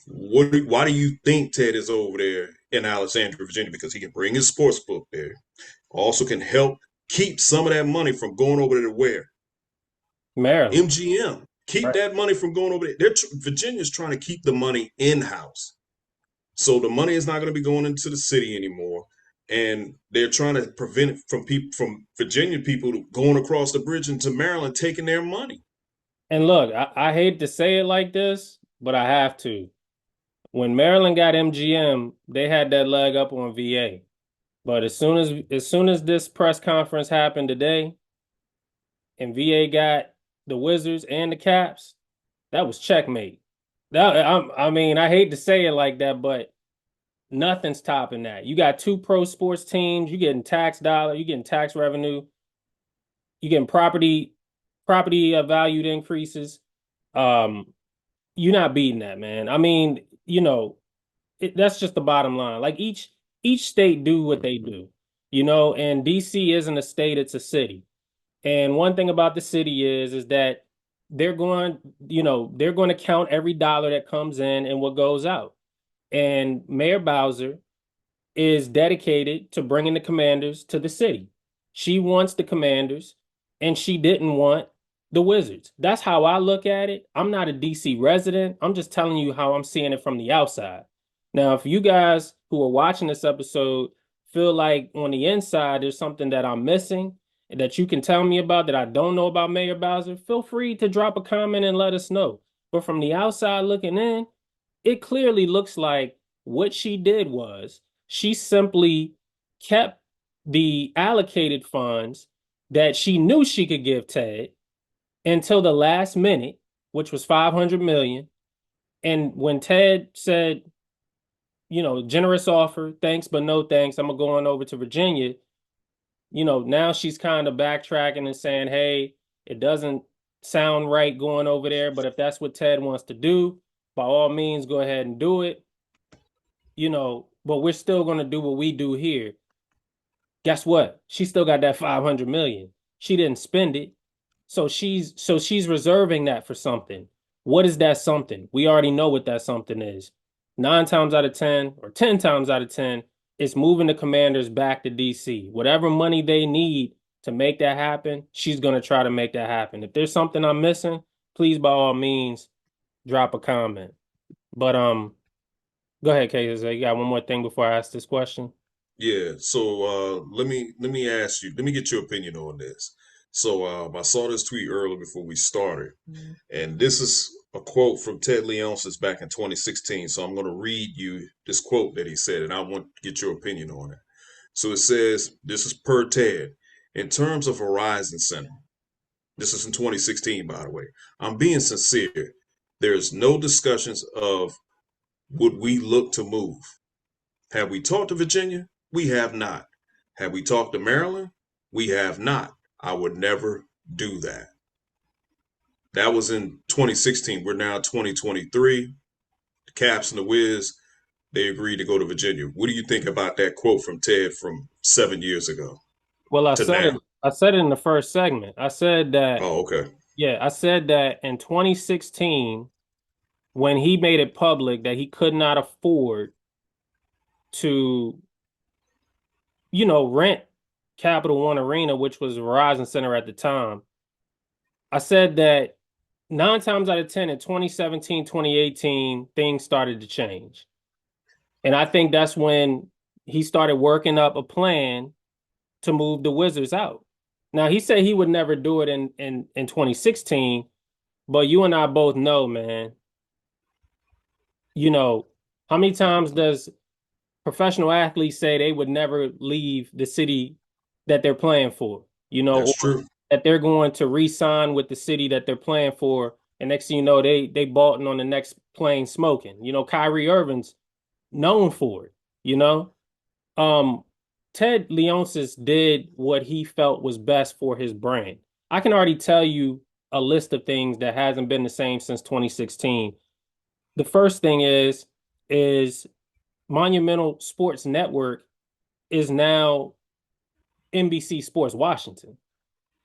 Why do you think Ted is over there in Alexandria, Virginia? Because he can bring his sports book there. Also can help keep some of that money from going over there to where? Maryland. MGM. Keep Right. that money from going over there. Virginia's trying to keep the money in-house. So the money is not going to be going into the city anymore. And they're trying to prevent it from Virginia people going across the bridge into Maryland taking their money. And look, I hate to say it like this, but I have to. When Maryland got MGM, they had that leg up on VA. But as soon as this press conference happened today, and VA got the Wizards and the Caps, that was checkmate. I mean, I hate to say it like that, but nothing's topping that. You got two pro sports teams. You getting tax dollar. You getting tax revenue. You getting property valued increases. Um, you're not beating that, man. I mean, that's just the bottom line. Like each state do what they do, and DC isn't a state, it's a city. And one thing about the city is that they're going to count every dollar that comes in and what goes out. And Mayor Bowser is dedicated to bringing the Commanders to the city. She wants the Commanders, and she didn't want the Wizards. That's how I look at it. I'm not a DC resident. I'm just telling you how I'm seeing it from the outside. Now, if you guys who are watching this episode feel like on the inside there's something that I'm missing that you can tell me about that I don't know about Mayor Bowser, feel free to drop a comment and let us know. But from the outside looking in, it clearly looks like what she did was she simply kept the allocated funds that she knew she could give Ted until the last minute, which was 500 million. And when Ted said, generous offer, thanks, but no thanks, I'm going over to Virginia, now she's kind of backtracking and saying, hey, it doesn't sound right going over there, but if that's what Ted wants to do, by all means, go ahead and do it. But we're still going to do what we do here. Guess what? She still got that 500 million. She didn't spend it. So she's reserving that for something. What is that something? We already know what that something is. 9 times out of 10 or 10 times out of 10, it's moving the Commanders back to DC. Whatever money they need to make that happen, she's going to try to make that happen. If there's something I'm missing, please, by all means, drop a comment. But go ahead, KZ. You got one more thing before I ask this question? Yeah, so let me ask you, let me get your opinion on this. So I saw this tweet earlier before we started, and this is a quote from Ted Leonsis back in 2016. So I'm going to read you this quote that he said, and I want to get your opinion on it. So it says, this is per Ted, in terms of Horizon Center. This is in 2016, by the way. I'm being sincere. There's no discussions of would we look to move. Have we talked to Virginia? We have not. Have we talked to Maryland? We have not. I would never do that. That was in 2016. We're now 2023. The Caps and the Wiz, they agreed to go to Virginia. What do you think about that quote from Ted from 7 years ago Well, to now? I said it in the first segment. I said that, Oh, okay. yeah, I said that in 2016, when he made it public that he could not afford to, rent Capital One Arena, which was Verizon Center at the time. I said that 9 times out of 10 in 2017, 2018, things started to change. And I think that's when he started working up a plan to move the Wizards out. Now, he said he would never do it in 2016, but you and I both know, man, how many times does professional athletes say they would never leave the city that they're playing for, That's or true. that they're going to re-sign with the city that they're playing for. And next thing you know, they bolting on the next plane smoking. Kyrie Irving's known for it, Ted Leonsis did what he felt was best for his brand. I can already tell you a list of things that hasn't been the same since 2016. The first thing is Monumental Sports Network is now NBC Sports Washington.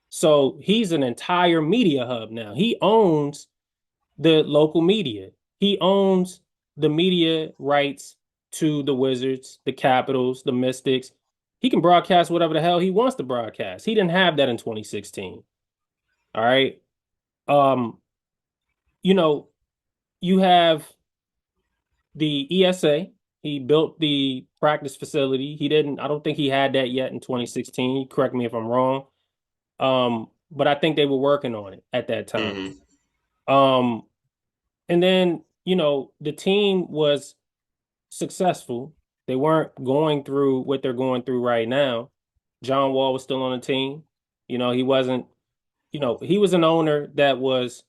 So he's an entire media hub now. He owns the local media. He owns the media rights to the Wizards, the Capitals, the Mystics. He can broadcast whatever the hell he wants to broadcast. He didn't have that in 2016. All right. You have the ESA. He built the practice facility. I don't think he had that yet in 2016. Correct me if I'm wrong. But I think they were working on it at that time. Mm-hmm. And then, the team was successful. They weren't going through what they're going through right now. John Wall was still on the team. He wasn't, he was an owner that was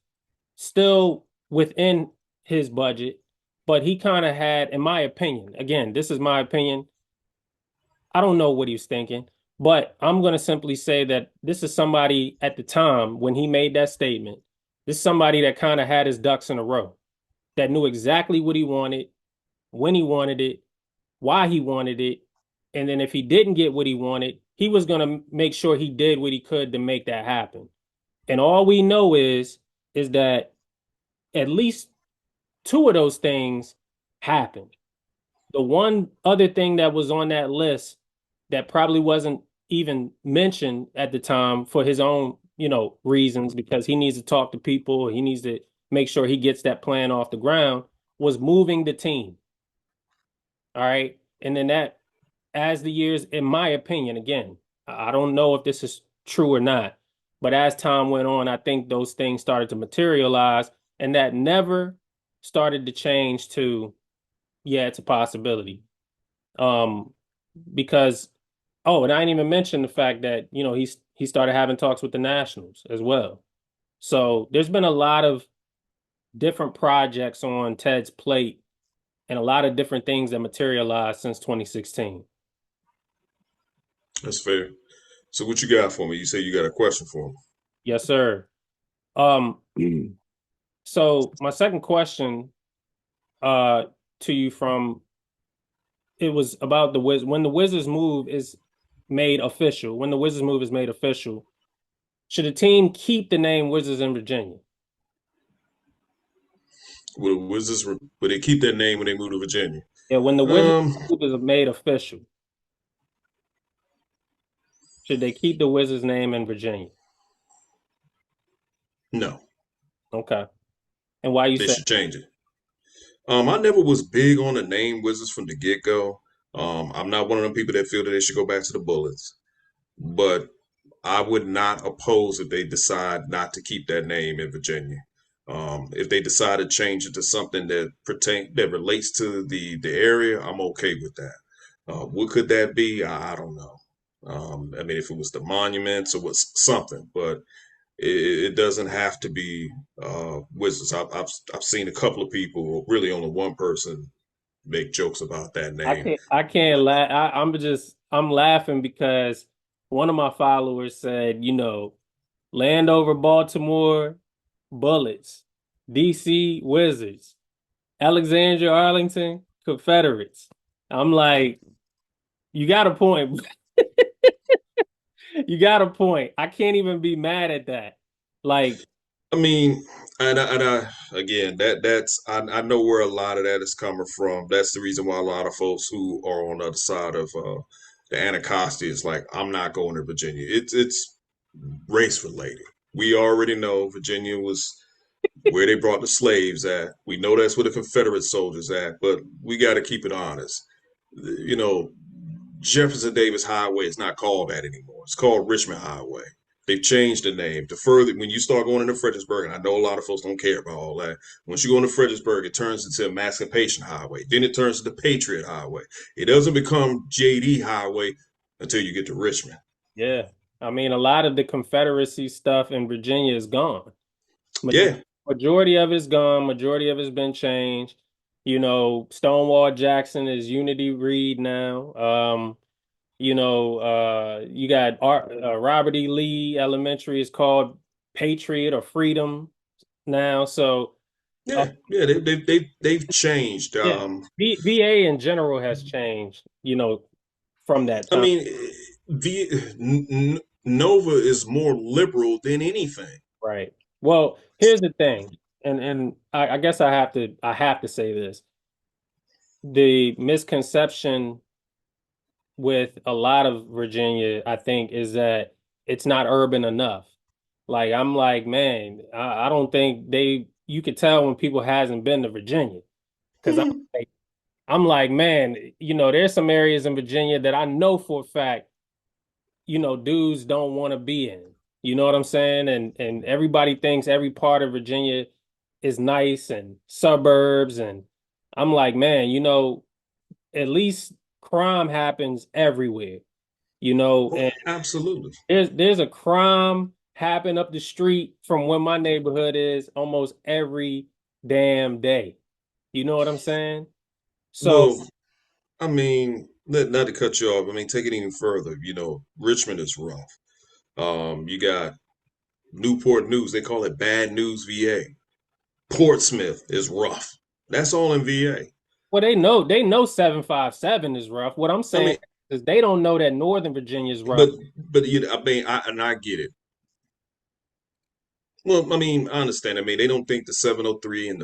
still within his budget, but he kind of had, in my opinion, again, this is my opinion. I don't know what he was thinking, but I'm going to simply say that this is somebody at the time when he made that statement. This is somebody that kind of had his ducks in a row, that knew exactly what he wanted, when he wanted it, why he wanted it. And then if he didn't get what he wanted, he was going to make sure he did what he could to make that happen. And all we know is that at least 2 of those things happened. The one other thing that was on that list that probably wasn't even mentioned at the time for his own, reasons, because he needs to talk to people, he needs to make sure he gets that plan off the ground, was moving the team. All right. And then that, as the years, in my opinion, again, I don't know if this is true or not, but as time went on, I think those things started to materialize, and that never started to change to, yeah, it's a possibility. Because, and I didn't even mention the fact that, he started having talks with the Nationals as well. So there's been a lot of different projects on Ted's plate and a lot of different things that materialized since 2016. That's fair. So what you got for me? You say you got a question for me. Yes, sir. So my second question to you it was about the Wizards. When the Wizards move is made official, should the team keep the name Wizards in Virginia? Will Wizards will they keep their name when they move to Virginia? Yeah, when the Wizards Um, is made official, should they keep the Wizards name in Virginia? no, Okay. And why you they say should change it. I never was big on the name Wizards from the get-go. I'm not one of them people that feel that they should go back to the Bullets, but I would not oppose if they decide not to keep that name in Virginia. If they decide to change it to something that relates to the area, I'm okay with that. What could that be? I don't know. I mean, if it was the monuments or was something, but it doesn't have to be Wizards. I've seen a couple of people, really only one person, make jokes about that name. I can't laugh. I'm laughing because one of my followers said, Landover, Baltimore, Bullets, DC, Wizards, Alexandria, Arlington, Confederates. I'm like, you got a point. You got a point. I can't even be mad at that. Like, I mean, and I again, I know where a lot of that is coming from. That's the reason why a lot of folks who are on the other side of the Anacostia is like, I'm not going to Virginia. It's race related. We already know Virginia was where they brought the slaves at. We know that's where the Confederate soldiers at, but we got to keep it honest. You know, Jefferson Davis Highway is not called that anymore. It's called Richmond Highway. They've changed the name to further. When you start going into Fredericksburg, and I know a lot of folks don't care about all that. Once you go into Fredericksburg, it turns into Emancipation Highway. Then it turns into Patriot Highway. It doesn't become JD Highway until you get to Richmond. yeah. I mean, a lot of the Confederacy stuff in Virginia is gone. Yeah. Majority of it's gone. Majority of it's been changed. Stonewall Jackson is Unity Reed now. You got Robert E. Lee Elementary is called Patriot or Freedom now. So Yeah, they've changed. yeah, VA in general has changed, from that I time. mean, Nova is more liberal than anything. Right. Well, here's the thing, and I guess I have to say this. The misconception with a lot of Virginia, I think, is that it's not urban enough. Like I'm like, man, I don't think you could tell when people hasn't been to Virginia. Because I'm like, man, there's some areas in Virginia that I know for a fact, dudes don't want to be in. You know what I'm saying? And everybody thinks every part of Virginia is nice and suburbs. And I'm like, man, at least crime happens everywhere, and Absolutely. there's a crime happen up the street from where my neighborhood is almost every damn day. You know what I'm saying? So Well, I mean, not to cut you off. I mean, take it even further. Richmond is rough. You got Newport News. They call it Bad News, VA. Portsmouth is rough. That's all in VA. well, they know 757 is rough. What I'm I saying mean, is they don't know that Northern Virginia is rough. but I mean, I get it. Well, I mean, I understand. I mean, they don't think the 703 and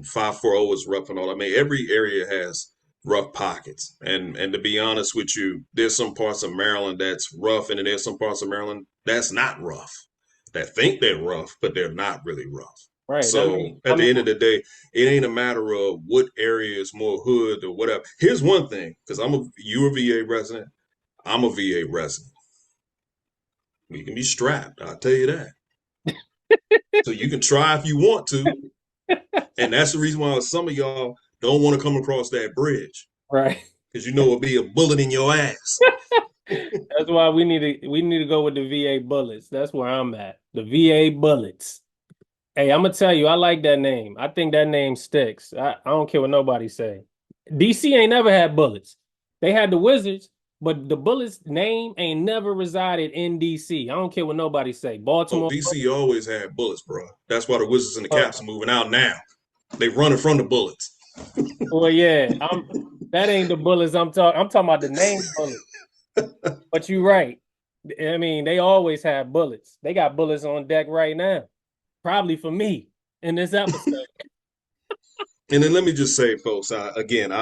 540 is rough and all. I mean, every area has rough pockets. And to be honest with you, there's some parts of Maryland that's rough, and then there's some parts of Maryland that's not rough, that think they're rough, but they're not really rough. Right. So at the end of the day, it ain't a matter of what area is more hood or whatever. Here's one thing, because you're a VA resident, I'm a VA resident. We can be strapped, I'll tell you that. So you can try if you want to. And that's the reason why some of y'all don't want to come across that bridge. Right. Because it'll be a bullet in your ass. That's why we need to go with the VA bullets. That's where I'm at. The VA bullets. Hey, I'm gonna tell you, I like that name. I think that name sticks. I don't care what nobody say. DC ain't never had bullets. They had the Wizards, but the Bullets name ain't never resided in DC. I don't care what nobody say. Oh, Baltimore. DC always had bullets, bro. That's why the Wizards and the Caps are moving out now. They running from the bullets. Well, yeah, that ain't the bullets I'm talking. I'm talking about the name bullets. But you're right. I mean, they always have bullets. They got bullets on deck right now. Probably for me in this episode. And then let me just say, folks, I grew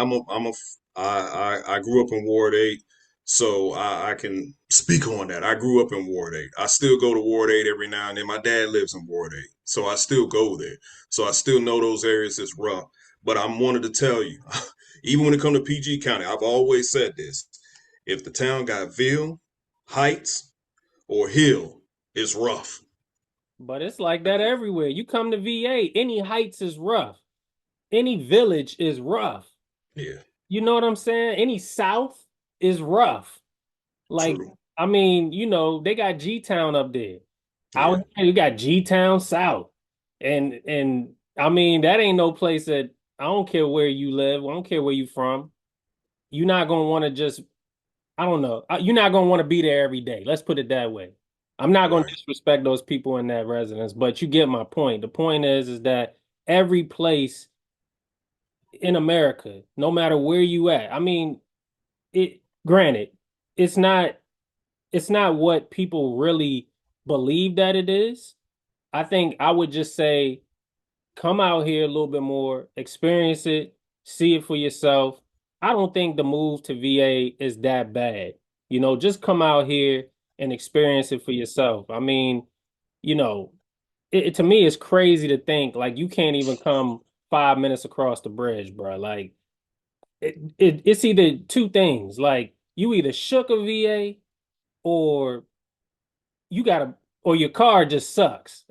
up in Ward 8, so I can speak on that. I grew up in Ward 8. I still go to Ward 8 every now and then. My dad lives in Ward 8, so I still go there. So I still know those areas is rough. But I wanted to tell you, even when it comes to PG County, I've always said this. If the town got Ville, Heights, or Hill, it's rough. But it's like that everywhere. You come to VA, any heights is rough. Any village is rough. Yeah, You know what I'm saying? Any south is rough. Like, true. I mean, they got G-Town up there. Yeah, Out here, you got G-Town South. And I mean, that ain't no place that I don't care where you live. I don't care where you from. You're not gonna want to just, I don't know. You're not gonna want to be there every day. Let's put it that way. I'm not gonna right. disrespect those people in that residence, but you get my point. The point is that every place in America, no matter where you at, I mean, granted, it's not it's not what people really believe that it is. I think I would just say come out here a little bit more, experience it, see it for yourself. I don't think the move to VA is that bad. Just come out here and experience it for yourself. I mean, you know, to me, it's crazy to think like you can't even come 5 minutes across the bridge, bro. Like it's either two things. Like you either shook a VA or you gotta or your car just sucks.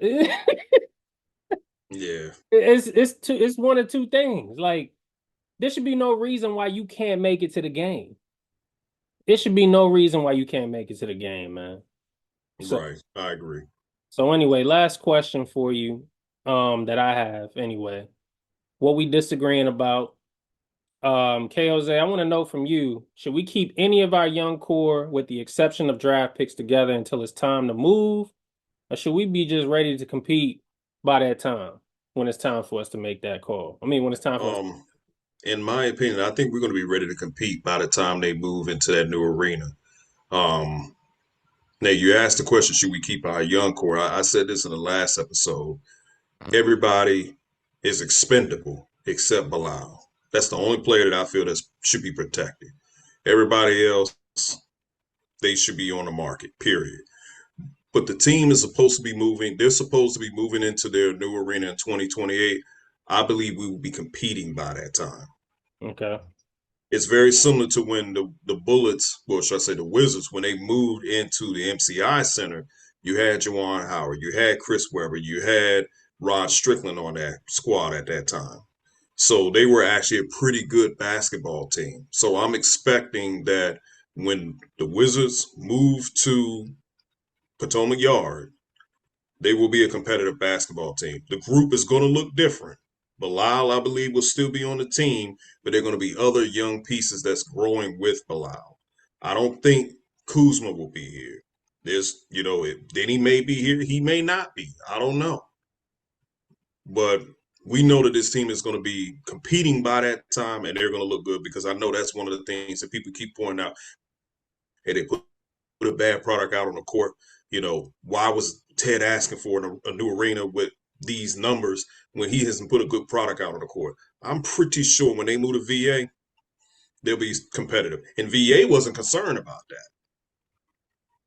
Yeah, It's one of two things. Like there should be no reason why you can't make it to the game. There should be no reason why you can't make it to the game, man. So right. I agree. so anyway, last question for you, that I have anyway. What we disagreeing about. K Jose, I want to know from you, should we keep any of our young core with the exception of draft picks together until it's time to move? Or should we be just ready to compete by that time when it's time for us to make that call? I mean, when it's time for us. In my opinion, I think we're going to be ready to compete by the time they move into that new arena. Um, Now, you asked the question, should we keep our young core? I said this in the last episode. Everybody is expendable except Bilal. That's the only player that I feel that should be protected. Everybody else, they should be on the market, period. But the team is supposed to be moving. They're supposed to be moving into their new arena in 2028. I believe we will be competing by that time. Okay. It's very similar to when the Bullets, well, should I say the Wizards, when they moved into the MCI Center, you had Juwan Howard, you had Chris Webber, you had Rod Strickland on that squad at that time. So they were actually a pretty good basketball team. So I'm expecting that when the Wizards move to Potomac Yard, they will be a competitive basketball team. The group is going to look different. Bilal, I believe, will still be on the team, but there are going to be other young pieces that's growing with Bilal. I don't think Kuzma will be here. Then he may be here, he may not be. I don't know. But we know that this team is going to be competing by that time, and they're going to look good because I know that's one of the things that people keep pointing out. Hey, they put a bad product out on the court. Why was Ted asking for a new arena with these numbers when he hasn't put a good product out on the court? I'm pretty sure when they move to VA, they'll be competitive. And VA wasn't concerned about that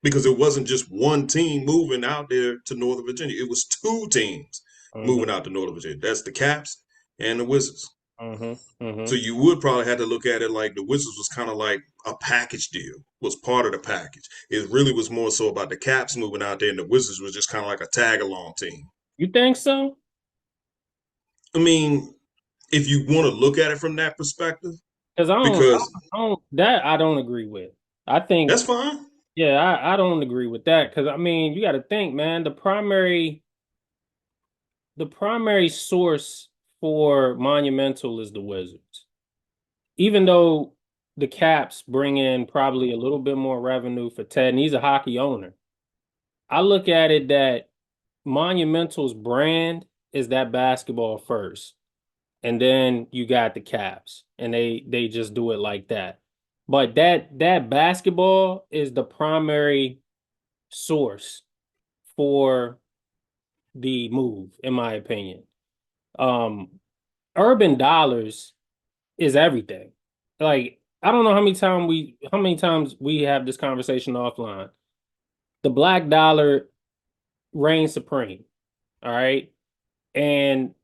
because it wasn't just one team moving out there to Northern Virginia. It was two teams moving out to Northern Virginia. That's the Caps and the Wizards. So you would probably have to look at it like the Wizards was kind of like a package deal, was part of the package. It really was more so about the Caps moving out there, and the Wizards was just kind of like a tag-along team. You think so? I mean, if you want to look at it from that perspective, Because I don't agree with. I think, that's fine. yeah, I don't agree with that. Because I mean, you got to think, man, the primary source for Monumental is the Wizards. Even though the Caps bring in probably a little bit more revenue for Ted, and he's a hockey owner. I look at it that Monumental's brand is that basketball first. And then you got the Caps, and they just do it like that. But that basketball is the primary source for the move, in my opinion. urban dollars is everything. Like, I don't know how many times we have this conversation offline. The black dollar reigns supreme. All right. And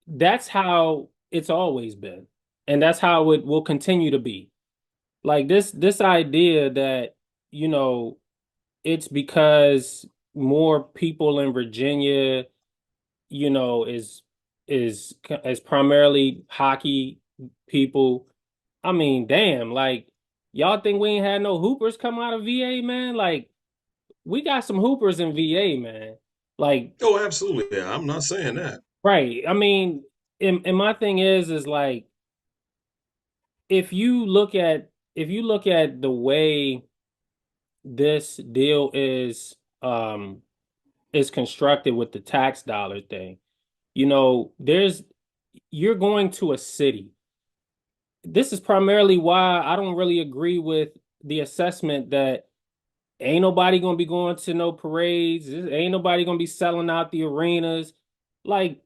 that's how it's always been. And that's how it will continue to be. Like this idea that, you know, it's because more people in Virginia, you know, is primarily hockey people. I mean, damn, like y'all think we ain't had no hoopers come out of VA, man? Like we got some hoopers in VA, man. Like, Oh, absolutely. Yeah, I'm not saying that. right. I mean, and my thing is like if you look at the way this deal is constructed with the tax dollar thing, you know, you're going to a city. This is primarily why I don't really agree with the assessment that ain't nobody gonna be going to no parades. Ain't nobody gonna be selling out the arenas. Like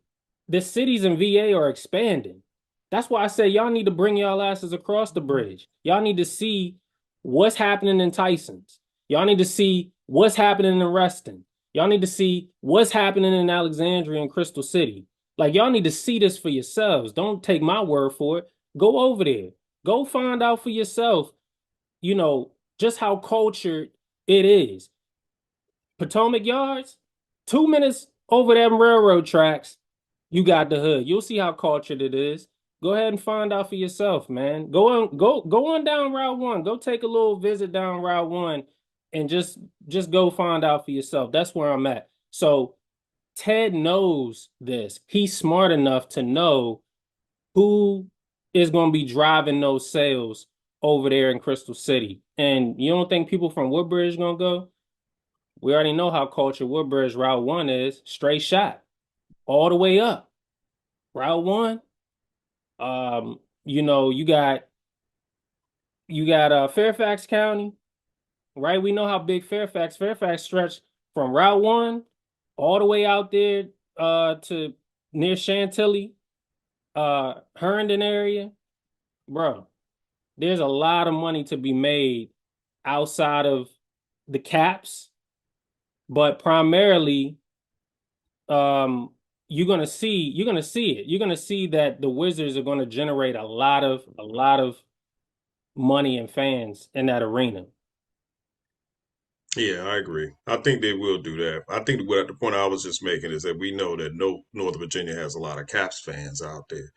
the cities in VA are expanding. That's why I say y'all need to bring y'all asses across the bridge. Y'all need to see what's happening in Tyson's. Y'all need to see what's happening in Reston. Y'all need to see what's happening in Alexandria and Crystal City. Like y'all need to see this for yourselves. Don't take my word for it. Go over there. Go find out for yourself, you know, just how cultured it is. Potomac Yards, 2 minutes over them railroad tracks, you got the hood. You'll see how cultured it is. Go ahead and find out for yourself, man. Go on down Route 1. Go take a little visit down Route 1 and just go find out for yourself. That's where I'm at. So Ted knows this. He's smart enough to know who is going to be driving those sales over there in Crystal City. And you don't think people from Woodbridge going to go? We already know how culture Woodbridge Route 1 is. Straight shot. All the way up. Route 1. You know, you got Fairfax County, right? We know how big Fairfax stretched from Route 1 all the way out there to near Chantilly, Herndon area. Bro, there's a lot of money to be made outside of the caps, but primarily you're gonna see it. You're gonna see that the Wizards are gonna generate a lot of money and fans in that arena. Yeah, I agree. I think they will do that. I think what the point I was just making is that we know that no Northern Virginia has a lot of Caps fans out there,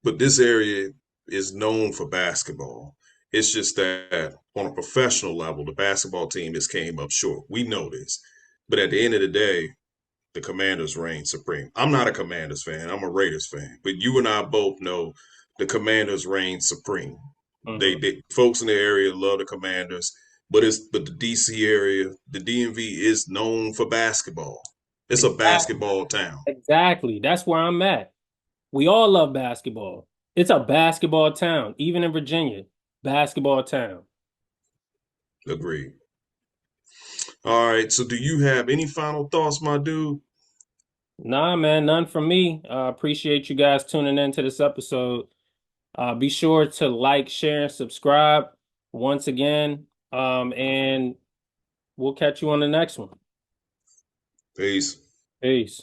but this area is known for basketball. It's just that on a professional level, the basketball team just came up short. We know this, but at the end of the day, the Commanders reign supreme. I'm not a Commanders fan. I'm a Raiders fan. But you and I both know the Commanders reign supreme. Mhm. They folks in the area love the Commanders, but the DC area, the DMV is known for basketball. It's a Exactly. basketball town. Exactly. That's where I'm at. We all love basketball. It's a basketball town, even in Virginia. Basketball town. Agreed. All right. So do you have any final thoughts, my dude? Nah, man, none from me. Appreciate you guys tuning in to this episode. Be sure to like, share, and subscribe once again. And we'll catch you on the next one. Peace. Peace.